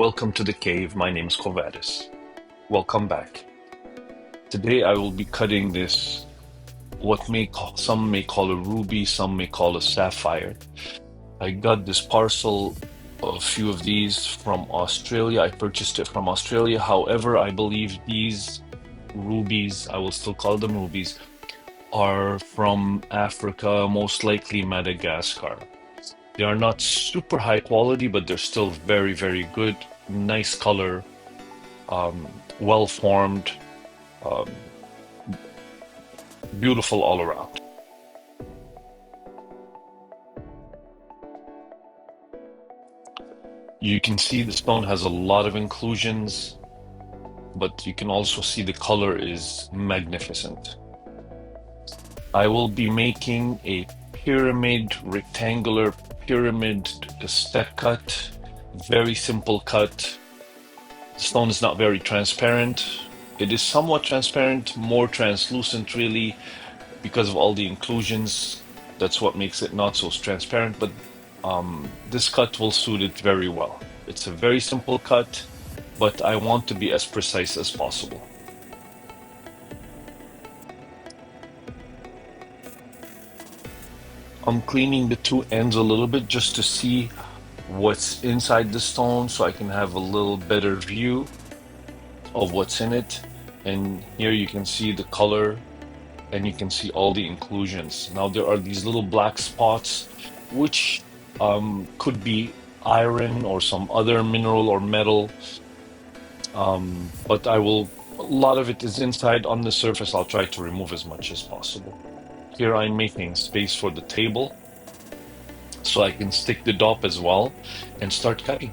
Welcome to the cave. My name is Kovaris. Welcome back. Today I will be cutting this, some may call a ruby, some may call a sapphire. I got this parcel, a few of these from Australia. I purchased it from Australia. However, I believe these rubies, I will still call them rubies, are from Africa, most likely Madagascar. They are not super high quality, but they're still very, very good. Nice color, well formed, um, beautiful all around. You can see the stone has a lot of inclusions, but you can also see the color is magnificent. I will be making a rectangular pyramid step cut, very simple cut. The stone is not very transparent. It is somewhat transparent, more translucent really, because of all the inclusions. That's what makes it not so transparent, but this cut will suit it very well. It's a very simple cut, but I want to be as precise as possible. I'm cleaning the two ends a little bit just to see what's inside the stone so I can have a little better view of what's in it. And here you can see the color and you can see all the inclusions. Now there are these little black spots, which could be iron or some other mineral or metal. But a lot of it is inside on the surface. I'll try to remove as much as possible. Here I'm making space for the table so I can stick the dop as well and start cutting.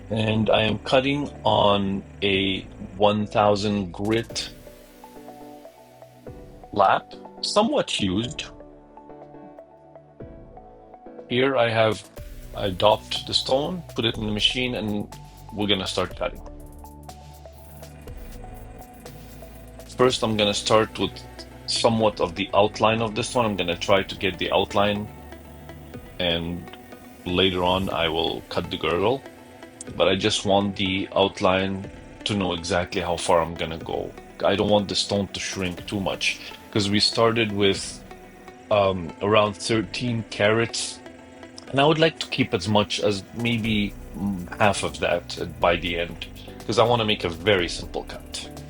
And I am cutting on a 1000 grit lap, somewhat used. Here I dopped the stone, put it in the machine, and we're gonna start cutting. First, I'm gonna start with somewhat of the outline of this one. I'm gonna try to get the outline, and later on I will cut the girdle. But I just want the outline to know exactly how far I'm gonna go. I don't want the stone to shrink too much because we started with around 13 carats, and I would like to keep as much as maybe half of that by the end because I want to make a very simple cut.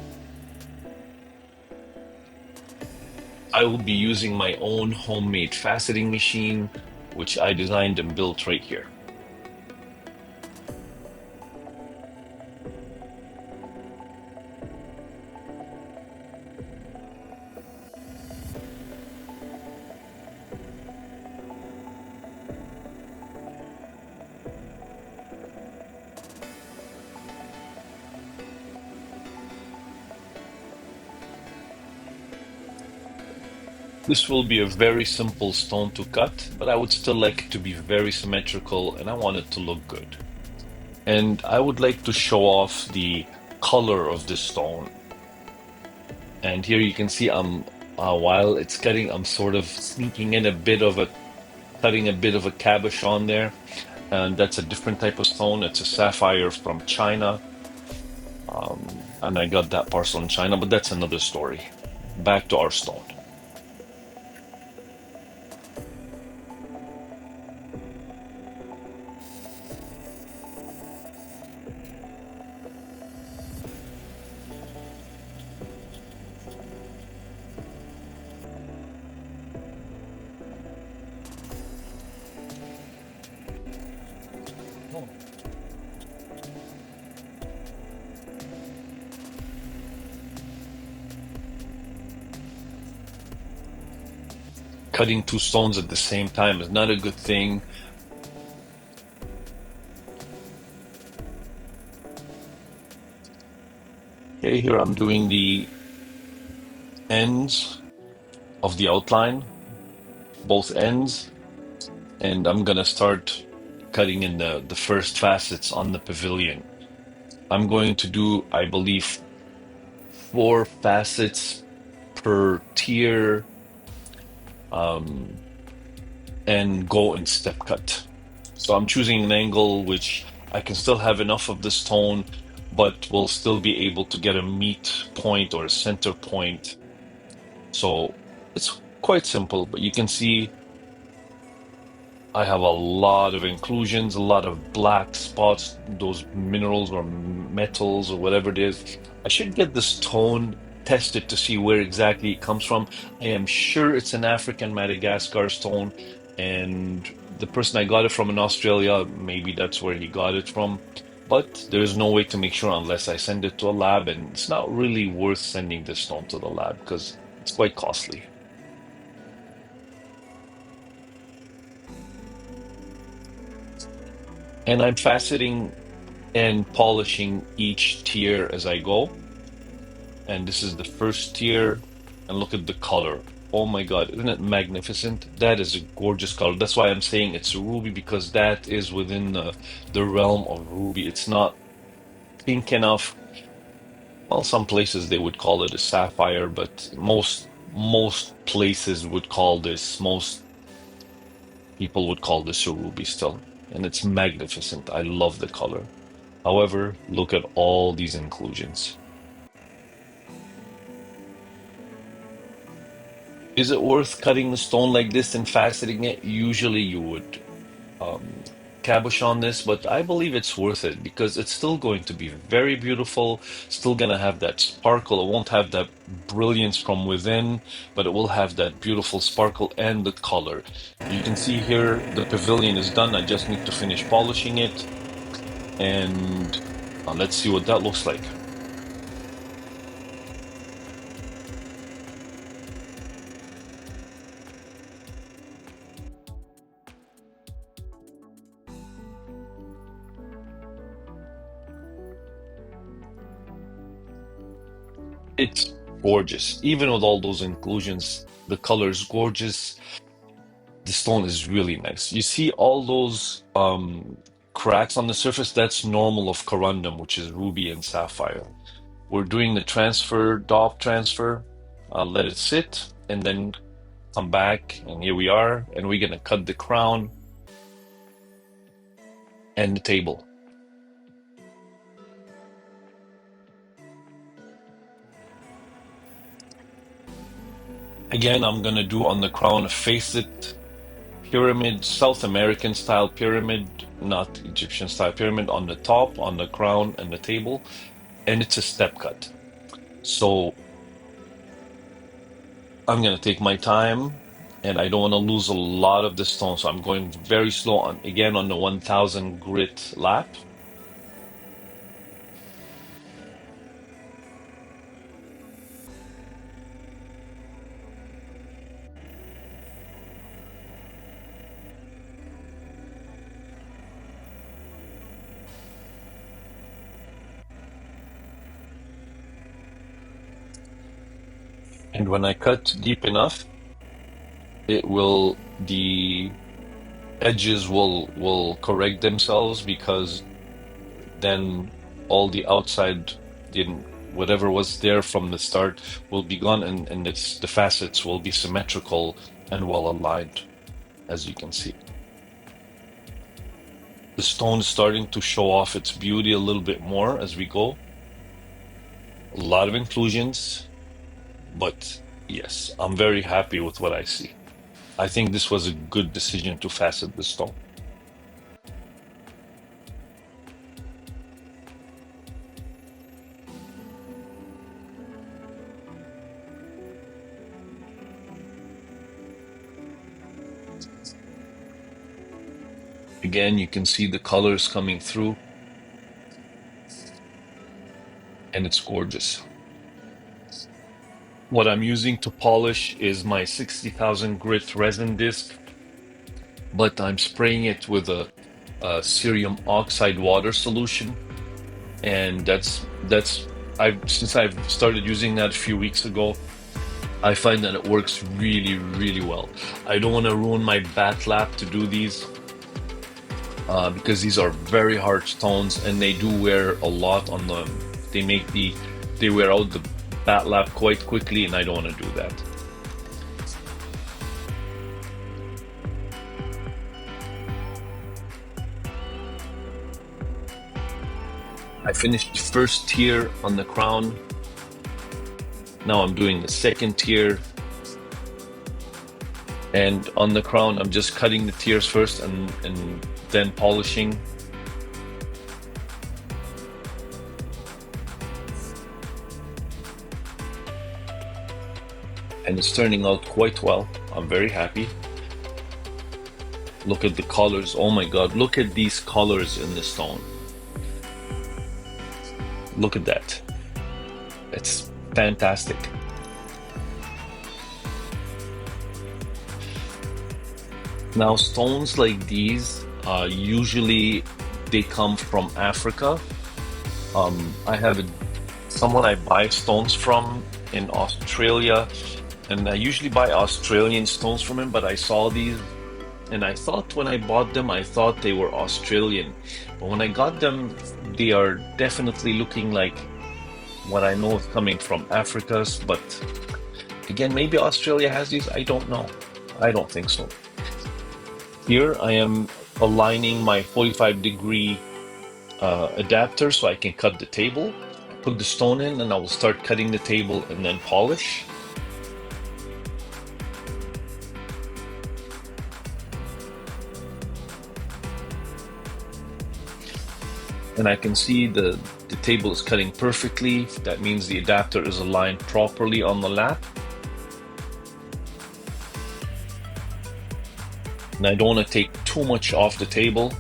I will be using my own homemade faceting machine, which I designed and built right here. This will be a very simple stone to cut, but I would still like it to be very symmetrical and I want it to look good. And I would like to show off the color of this stone. And here you can see while it's cutting, I'm sort of sneaking in cutting a bit of a cabochon there. And that's a different type of stone. It's a sapphire from China. And I got that parcel in China, but that's another story. Back to our stone. Cutting two stones at the same time is not a good thing. Okay, here I'm doing the ends of the outline, both ends, and I'm gonna start cutting in the first facets on the pavilion. I'm going to do, I believe, 4 facets per tier, um, and go in step cut. So I'm choosing an angle which I can still have enough of the stone, but will still be able to get a meet point or a center point. So it's quite simple, but you can see I have a lot of inclusions, a lot of black spots, those minerals or metals or whatever it is. I should get the stone tested to see where exactly it comes from. I am sure it's an African Madagascar stone, and the person I got it from in Australia, maybe that's where he got it from. But there is no way to make sure unless I send it to a lab, and it's not really worth sending the stone to the lab because it's quite costly. And I'm faceting and polishing each tier as I go. And this is the first tier. And look at the color. Oh my God, isn't it magnificent? That is a gorgeous color. That's why I'm saying it's a ruby, because that is within the realm of ruby. It's not pink enough. Well, some places they would call it a sapphire, but most places would call this, most people would call this a ruby still. And it's magnificent. I love the color. However, look at all these inclusions. Is it worth cutting the stone like this and faceting it? Usually you would um, cabochon this, but I believe it's worth it because it's still going to be very beautiful, still going to have that sparkle. It won't have that brilliance from within, but it will have that beautiful sparkle and the color. You can see here the pavilion is done. I just need to finish polishing it, and let's see what that looks like. It's gorgeous. Even with all those inclusions, the color is gorgeous. The stone is really nice. You see all those cracks on the surface? That's normal of corundum, which is ruby and sapphire. We're doing the transfer, DOF transfer. Let it sit and then come back. And here we are. And we're going to cut the crown and the table. Again, I'm going to do on the crown a facet pyramid, South American style pyramid, not Egyptian style pyramid, on the top, on the crown and the table. And it's a step cut. So I'm going to take my time, and I don't want to lose a lot of the stone. So I'm going very slow on, again, on the 1000 grit lap. And when I cut deep enough, the edges will correct themselves, because then all the outside, whatever was there from the start will be gone, and the facets will be symmetrical and well aligned, as you can see. The stone is starting to show off its beauty a little bit more as we go. A lot of inclusions, but yes, I'm very happy with what I see. I think this was a good decision to facet the stone. Again, you can see the colors coming through, and it's gorgeous. What I'm using to polish is my 60,000 grit resin disc, but I'm spraying it with a cerium oxide water solution, and that's I've since I've started using that a few weeks ago. I find that it works really, really well. I don't want to ruin my bat lap to do these because these are very hard stones and they do wear a lot on them. They wear out the bat lap quite quickly, and I don't want to do that. I finished the first tier on the crown. Now I'm doing the second tier. And on the crown, I'm just cutting the tiers first and then polishing. And it's turning out quite well. I'm very happy. Look at the colors. Oh my God, look at these colors in the stone. Look at that. It's fantastic. Now, stones like these, usually they come from Africa. I have someone I buy stones from in Australia, and I usually buy Australian stones from him, but I saw these and I thought when I bought them, I thought they were Australian. But when I got them, they are definitely looking like what I know is coming from Africa's. But again, maybe Australia has these. I don't know. I don't think so. Here I am aligning my 45-degree adapter so I can cut the table. Put the stone in and I will start cutting the table and then polish. And I can see the table is cutting perfectly. That means the adapter is aligned properly on the lap. And I don't want to take too much off the table.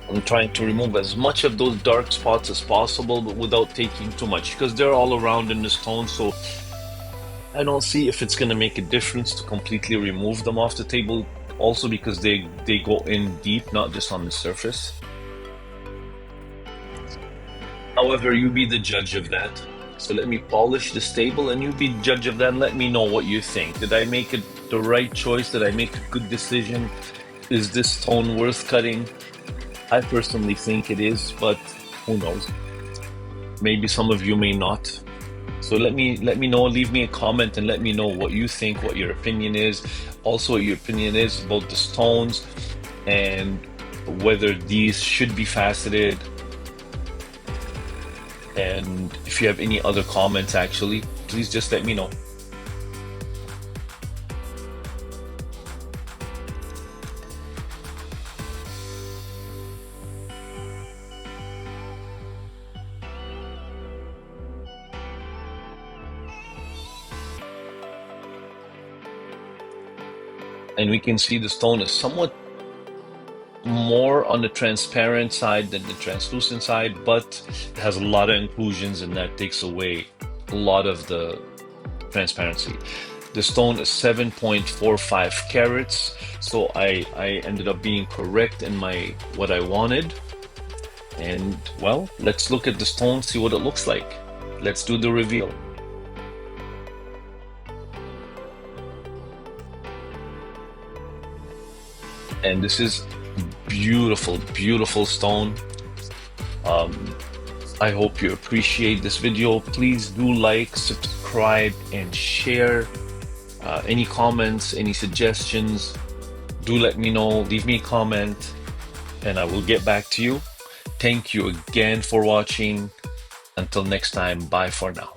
I'm trying to remove as much of those dark spots as possible, but without taking too much, because they're all around in the stone. So I don't see if it's going to make a difference to completely remove them off the table. Also because they go in deep, not just on the surface. However, you be the judge of that. So let me polish this table and you be the judge of that and let me know what you think. Did I make it the right choice? Did I make a good decision? Is this stone worth cutting? I personally think it is, but who knows? Maybe some of you may not. So let me know, leave me a comment and let me know what you think, what your opinion is. Also what your opinion is about the stones and whether these should be faceted. And if you have any other comments, actually, please just let me know. And we can see the stone is somewhat more on the transparent side than the translucent side, but it has a lot of inclusions and that takes away a lot of the transparency. The stone is 7.45 carats, so I ended up being correct in my what I wanted. And well, let's look at the stone, see what it looks like. Let's do the reveal. And this is beautiful, beautiful stone. I hope you appreciate this video. Please do like, subscribe, and share. Any comments, any suggestions, do let me know. Leave me a comment and I will get back to you. Thank you again for watching. Until next time, bye for now.